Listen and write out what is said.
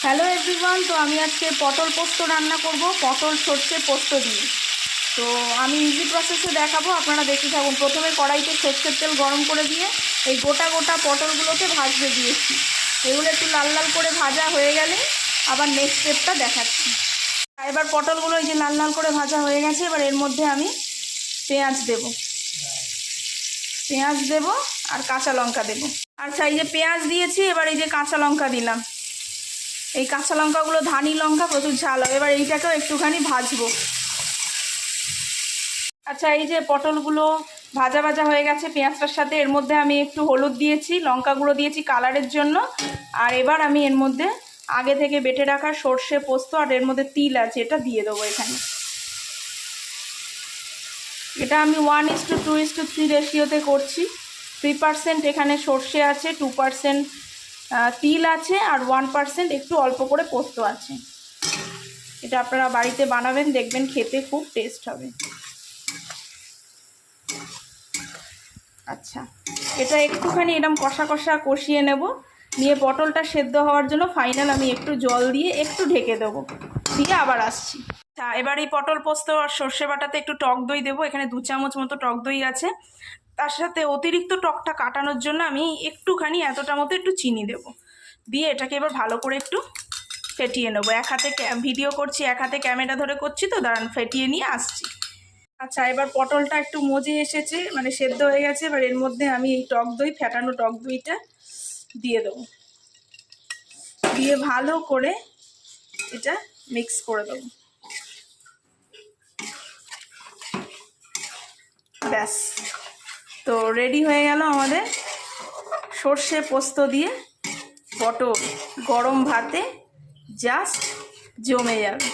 Hello everyone, তো আমি আজকে পটল পোস্ত রান্না করব, পটল সর্ষে পোস্ত দিয়ে। তো আমি ইজি প্রসেসে দেখাবো, আপনারা দেখতে থাকুন। প্রথমে কড়াইতে সর্ষের তেল গরম করে দিয়ে এই গোটা গোটা পটলগুলোকে ভাজতে দিয়েছি। এগুলো একটু লাল লাল করে ভাজা হয়ে গেলে আবার নেক্সট স্টেপটা দেখাচ্ছি। এবার পটলগুলো এই যে লাল লাল করে ভাজা হয়ে গেছে, এবার এর মধ্যে আমি পেঁয়াজ দেব আর কাঁচা লঙ্কা দেব। আচ্ছা, এই যে পেঁয়াজ দিয়েছি, এবার এই যে কাঁচা লঙ্কা দিলাম। এই কাঁচা লঙ্কাগুলো ধানি লঙ্কা, প্রচুর ঝাল হয়। এবার এইটাকেও একটুখানি ভাজবো। আচ্ছা, এই যে পটলগুলো ভাজা ভাজা হয়ে গেছে পেঁয়াজটার সাথে, এর মধ্যে আমি একটু হলুদ দিয়েছি, লঙ্কা গুঁড়ো দিয়েছি কালারের জন্য। আর এবার আমি এর মধ্যে আগে থেকে বেটে রাখা সর্ষে পোস্ত আর এর মধ্যে তিল আছে, এটা দিয়ে দেবো এখানে। এটা আমি 1:2:3 রেশিওতে করছি। 3% এখানে সর্ষে আছে, 2% তিল আছে, আর 1% একটু অল্প করে পোস্ত আছে। এটা আপনারা বাড়িতে বানাবেন, দেখবেন খেতে খুব টেস্ট হবে। আচ্ছা, এটা একটুখানি এরকম কষা কষা কষিয়ে নেব, নিয়ে পটলটা সেদ্ধ হওয়ার জন্য ফাইনাল আমি একটু জল দিয়ে একটু ঢেকে দেবো, দিয়ে আবার আসছি। আচ্ছা, এবার এই পটল পোস্ত আর সর্ষে বাটাতে একটু টক দই দেবো। এখানে 2 চামচ মতো টক দই আছে। তার সাথে অতিরিক্ত টকটা কাটানোর জন্য আমি একটুখানি এতটা মতো একটু চিনি দেবো। দিয়ে এটাকে এবার ভালো করে একটু ফেটিয়ে নেবো। এক হাতে ভিডিও করছি, এক হাতে ক্যামেরা ধরে করছি, তো দাঁড়ান ফেটিয়ে নিয়ে আসছি। আচ্ছা, এবার পটলটা একটু মজে এসেছে, মানে সেদ্ধ হয়ে গেছে। এবার এর মধ্যে আমি এই টক দই, ফেটানো টক দইটা দিয়ে দেবো, দিয়ে ভালো করে এটা মিক্স করে দেবো। ব্যাস, তো রেডি হয়ে গেল আমাদের সর্ষে পোস্ত দিয়ে পটল। গরম ভাতে জাস্ট জমে যাবে।